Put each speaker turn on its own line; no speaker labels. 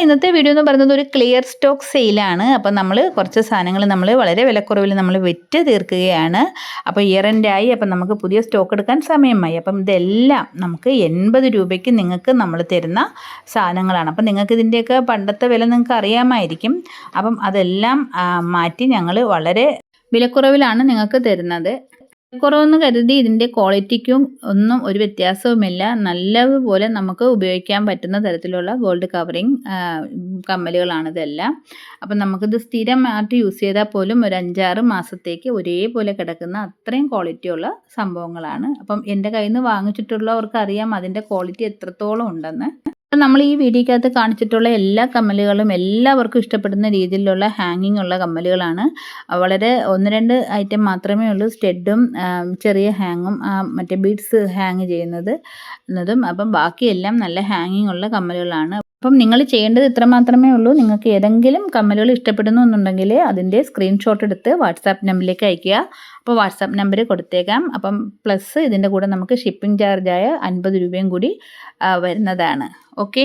ഇന്നത്തെ വീഡിയോ എന്ന് പറയുന്നത് ഒരു ക്ലിയർ സ്റ്റോക്ക് സെയിലാണ്. അപ്പോൾ നമ്മൾ കുറച്ച് സാധനങ്ങൾ നമ്മൾ വളരെ വിലക്കുറവിൽ നമ്മൾ വിറ്റ് തീർക്കുകയാണ്. അപ്പോൾ ഇയർ എൻഡായി, അപ്പം നമുക്ക് പുതിയ സ്റ്റോക്ക് എടുക്കാൻ സമയമായി. അപ്പം ഇതെല്ലാം നമുക്ക് 80 രൂപയ്ക്ക് നിങ്ങൾക്ക് നമ്മൾ തരുന്ന സാധനങ്ങളാണ്. അപ്പം നിങ്ങൾക്ക് ഇതിൻ്റെയൊക്കെ പണ്ടത്തെ വില നിങ്ങൾക്ക് അറിയാമായിരിക്കും. അപ്പം അതെല്ലാം മാറ്റി ഞങ്ങൾ വളരെ വിലക്കുറവിലാണ് നിങ്ങൾക്ക് തരുന്നത്. കുറവെന്ന് കരുതി ഇതിൻ്റെ ക്വാളിറ്റിക്കും ഒന്നും ഒരു വ്യത്യാസവുമില്ല. നല്ലതുപോലെ നമുക്ക് ഉപയോഗിക്കാൻ പറ്റുന്ന തരത്തിലുള്ള ഗോൾഡ് കവറിങ് കമ്മലുകളാണ് ഇതെല്ലാം. അപ്പം നമുക്കിത് സ്ഥിരമായിട്ട് യൂസ് ചെയ്താൽ പോലും ഒരു 5-6 മാസത്തേക്ക് ഒരേപോലെ കിടക്കുന്ന അത്രയും ക്വാളിറ്റിയുള്ള സംഭവങ്ങളാണ്. അപ്പം എൻ്റെ കയ്യിൽ നിന്ന് വാങ്ങിച്ചിട്ടുള്ളവർക്ക് അറിയാം അതിൻ്റെ ക്വാളിറ്റി എത്രത്തോളം ഉണ്ടെന്ന്. നമ്മൾ ഈ വീഡിയോക്കകത്ത് കാണിച്ചിട്ടുള്ള എല്ലാ കമ്മലുകളും എല്ലാവർക്കും ഇഷ്ടപ്പെടുന്ന രീതിയിലുള്ള ഹാങ്ങിങ് ഉള്ള കമ്മലുകളാണ്. വളരെ 1-2 ഐറ്റം മാത്രമേ ഉള്ളൂ സ്റ്റഡും ചെറിയ ഹാങ്ങും മറ്റേ ബീഡ്സ് ഹാങ് ചെയ്യുന്നതും. അപ്പം ബാക്കിയെല്ലാം നല്ല ഹാങ്ങിങ് ഉള്ള കമ്മലുകളാണ്. അപ്പം നിങ്ങൾ ചെയ്യേണ്ടത് ഇത്ര മാത്രമേ ഉള്ളൂ. നിങ്ങൾക്ക് ഏതെങ്കിലും കമ്മലുകൾ ഇഷ്ടപ്പെടുന്നു എന്നുണ്ടെങ്കിൽ അതിൻ്റെ സ്ക്രീൻഷോട്ട് എടുത്ത് വാട്സാപ്പ് നമ്പറിലേക്ക് അയയ്ക്കുക. അപ്പോൾ വാട്സാപ്പ് നമ്പർ കൊടുത്തേക്കാം. അപ്പം പ്ലസ് ഇതിൻ്റെ കൂടെ നമുക്ക് ഷിപ്പിംഗ് ചാർജായ 50 രൂപയും കൂടി വരുന്നതാണ്. ഓക്കെ.